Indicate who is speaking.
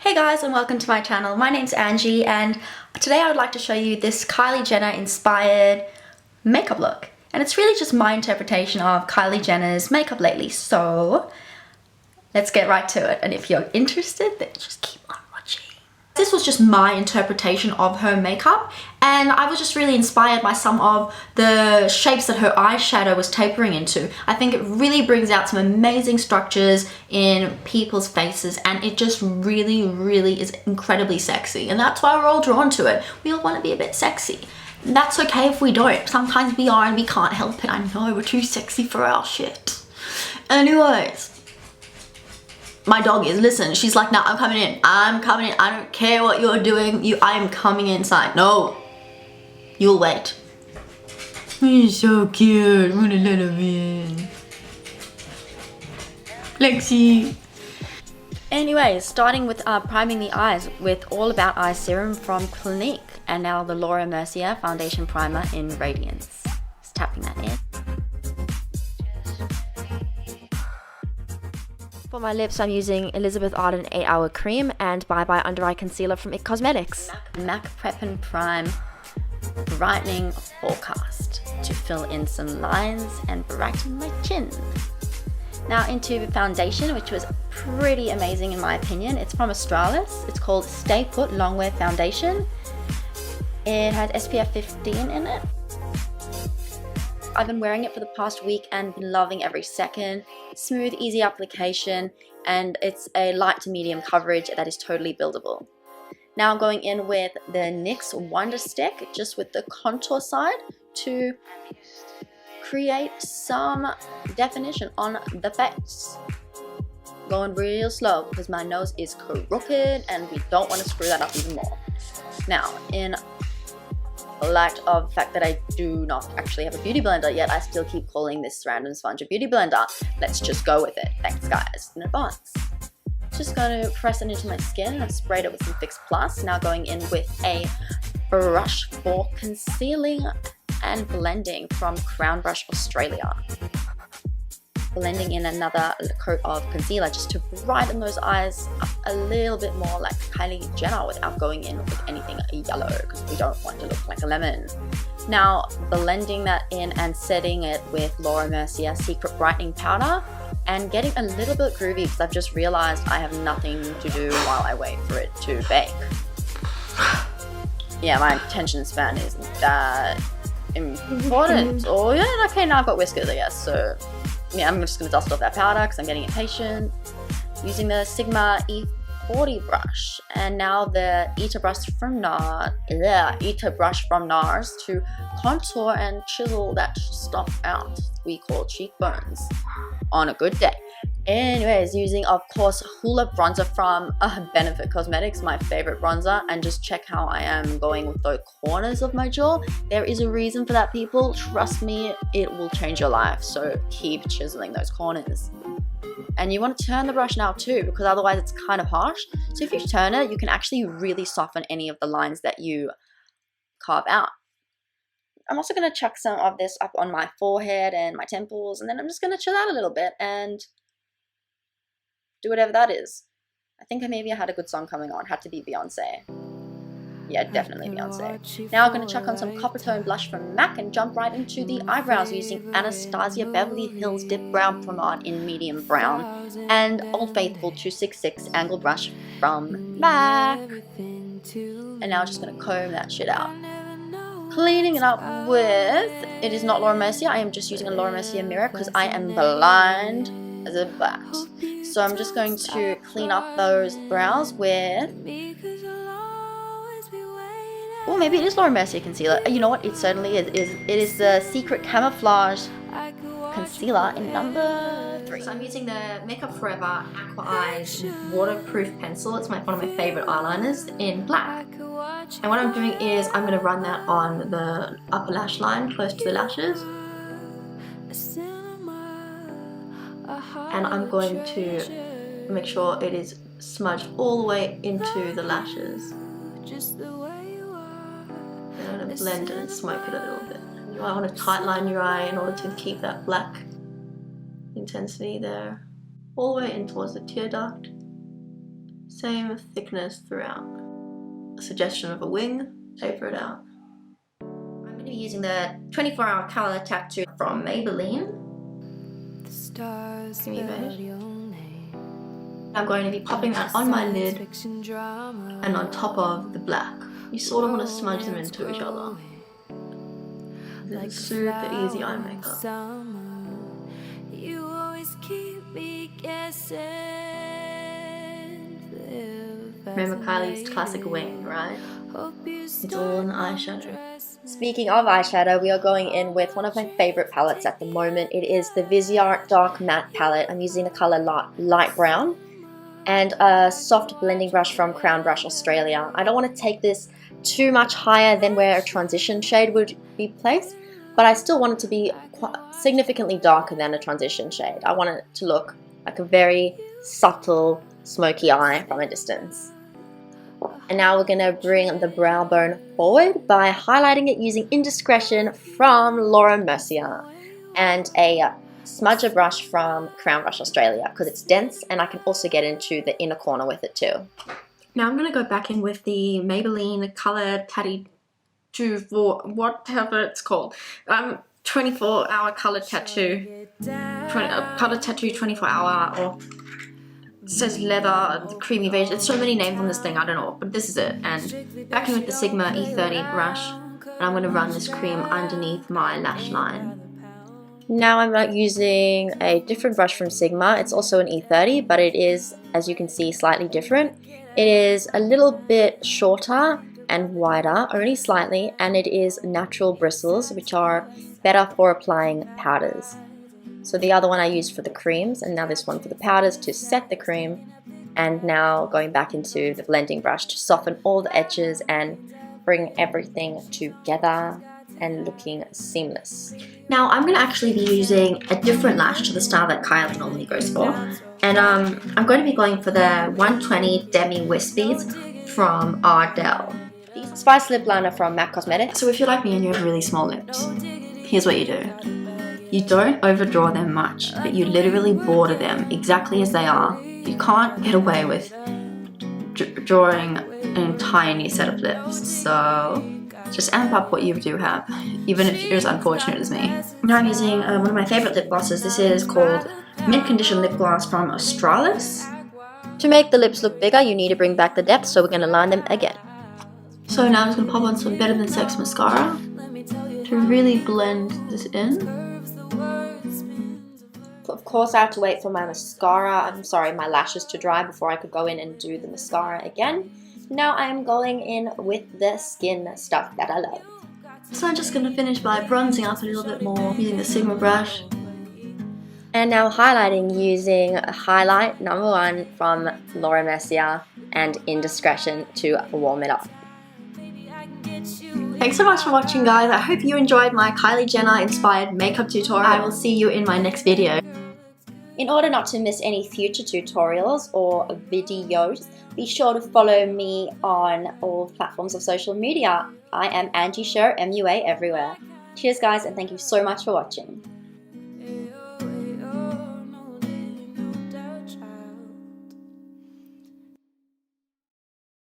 Speaker 1: Hey guys, and welcome to my channel. My name's Angie, and today I would like to show you this Kylie Jenner inspired makeup look. And it's really just my interpretation of Kylie Jenner's makeup lately. So let's get right to it. And if you're interested, then just keep on watching. This was just my interpretation of her makeup, and I was just really inspired by some of the shapes that her eyeshadow was tapering into. I think it really brings out some amazing structures in people's faces, and it just really is incredibly sexy. And that's why we're all drawn to it. We all want to be a bit sexy. And that's okay if we don't. Sometimes we are and we can't help it. I know, we're too sexy for our shit. Anyways. My dog is, listen, she's like, nah, I'm coming in. I'm coming in. I don't care what you're doing. I am coming inside. No. You'll wait. He's so cute. I'm gonna let him in. Lexi. Anyways, starting with priming the eyes with All About Eyes Serum from Clinique. And now the Mercier Foundation Primer in Radiance. Just tapping that in. For my lips, I'm using Elizabeth Arden 8-Hour Cream and Bye Bye Under Eye Concealer from Itcosmectics. MAC Prep and Prime Brightening Forecast to fill in some lines and brighten my chin. Now into foundation, which was pretty amazing in my opinion. It's from Australis. It's called Stay Put Longwear Foundation. It has SPF 15 in it. I've been wearing it for the past week and been loving every second. Smooth, easy application, and it's a light to medium coverage that is totally buildable. Now I'm going in with the NYX Wonderstick, just with the contour side to create some definition on the face. Going real slow because my nose is crooked and we don't want to screw that up even more. Now, in light of the fact that I do not actually have a beauty blender yet, I still keep calling this random sponge a beauty blender. Let's just go with it. Thanks guys in advance. Just going to press it into my skin. I've sprayed it with some Fix Plus. Now going in with a brush for concealing and blending from Crown Brush Australia. Blending in another coat of concealer just to brighten those eyes up a little bit more like Kylie Jenner without going in with anything yellow because we don't want to look like a lemon. Now blending that in and setting it with Mercier Secret Brightening Powder and getting a little bit groovy because I've just realized I have nothing to do while I wait for it to bake. Yeah, my attention span isn't that important. Oh yeah, okay, now I've got whiskers I guess, so yeah, I'm just going to dust off that powder because I'm getting impatient. Using the Sigma E40 brush and now the Eta brush from NARS, to contour and chisel that stuff out we call cheekbones on a good day. Anyways, using of course Hoola bronzer from Benefit Cosmetics, my favorite bronzer, and just check how I am going with the corners of my jaw. There is a reason for that, people. Trust me, it will change your life. So keep chiseling those corners. And you want to turn the brush now too, because otherwise it's kind of harsh. So if you turn it, you can actually really soften any of the lines that you carve out. I'm also going to chuck some of this up on my forehead and my temples, and then I'm just going to chill out a little bit and do whatever that is. I think maybe I had a good song coming on. Had to be Beyonce. Yeah, definitely Beyonce. Now I'm going to chuck on some Coppertone blush from MAC and jump right into the eyebrows using Anastasia Beverly Hills Dip Brow Promade in medium brown and Old Faithful 266 angle brush from MAC. And now I'm just going to comb that shit out. Cleaning it up with, it is not Mercier. I am just using a Mercier mirror because I am blind as a bat. So I'm just going to clean up those brows with, oh, maybe it is Mercier concealer. You know what? It certainly is. It is the Secret Camouflage Concealer in number 3. So I'm using the Makeup Forever Aqua Eyes waterproof pencil. It's one of my favorite eyeliners in black. And what I'm doing is I'm going to run that on the upper lash line close to the lashes. And I'm going to make sure it is smudged all the way into the lashes. And I'm going to blend it and smoke it a little bit. You might want to tight line your eye in order to keep that black intensity there. All the way in towards the tear duct.
Speaker 2: Same thickness throughout. A suggestion of a wing, taper it out. I'm going to be using the 24-hour color tattoo from Maybelline. Give me a beige. I'm going to be popping that on my lid and on top of the black. You sort of want to smudge them into each other. This is super easy eye makeup. You always keep me guessing. Remember Kylie's classic wing, right? It's all in the eyeshadow.
Speaker 1: Speaking of eyeshadow, we are going in with one of my favorite palettes at the moment. It is the Mercier Dark Matte palette. I'm using the color light brown and a soft blending brush from Crown Brush Australia. I don't want to take this too much higher than where a transition shade would be placed, but I still want it to be quite significantly darker than a transition shade. I want it to look like a very subtle smoky eye from a distance. And now we're going to bring the brow bone forward by highlighting it using Indiscretion from Mercier and a smudger brush from Crown Brush Australia because it's dense and I can also get into the inner corner with it too.
Speaker 2: Now I'm going to go back in with the Maybelline Color Tattoo for whatever it's called. 24-hour color tattoo. Color tattoo 24-hour, or it says leather, creamy beige. There's so many names on this thing, I don't know, but this is it. And back in with the Sigma E30 brush, and I'm going to run this cream underneath my lash line.
Speaker 1: Now I'm using a different brush from Sigma. It's also an E30, but it is, as you can see, slightly different. It is a little bit shorter and wider, only slightly, and it is natural bristles, which are better for applying powders. So the other one I used for the creams, and now this one for the powders to set the cream, and now going back into the blending brush to soften all the edges and bring everything together and looking seamless.
Speaker 2: Now I'm going to actually be using a different lash to the style that Kylie normally goes for, and I'm going to be going for the 120 Demi Wispies from Arden.
Speaker 1: Spice lip liner from MAC Cosmetics.
Speaker 2: So if you're like me and you have really small lips, here's what you do. You don't overdraw them much, but you literally border them exactly as they are. You can't get away with drawing an entire new set of lips, so just amp up what you do have, even if you're as unfortunate as me. Now I'm using one of my favorite lip glosses. This is called Mint Condition Lip Gloss from Australis.
Speaker 1: To make the lips look bigger, you need to bring back the depth, so we're going to line them again.
Speaker 2: So now I'm just going to pop on some Better Than Sex mascara to really blend this in.
Speaker 1: Of course, I have to wait for my my lashes to dry before I could go in and do the mascara again. Now I'm going in with the skin stuff that I love.
Speaker 2: So I'm just going to finish by bronzing up a little bit more using the Sigma brush.
Speaker 1: And now highlighting using Highlight number 1 from Mercier and Indiscretion to warm it up.
Speaker 2: Thanks so much for watching, guys. I hope you enjoyed my Kylie Jenner inspired makeup tutorial. I will see you in my next video.
Speaker 1: In order not to miss any future tutorials or videos, be sure to follow me on all platforms of social media. I am Angie Sher, MUA everywhere. Cheers guys, and thank you so much for watching.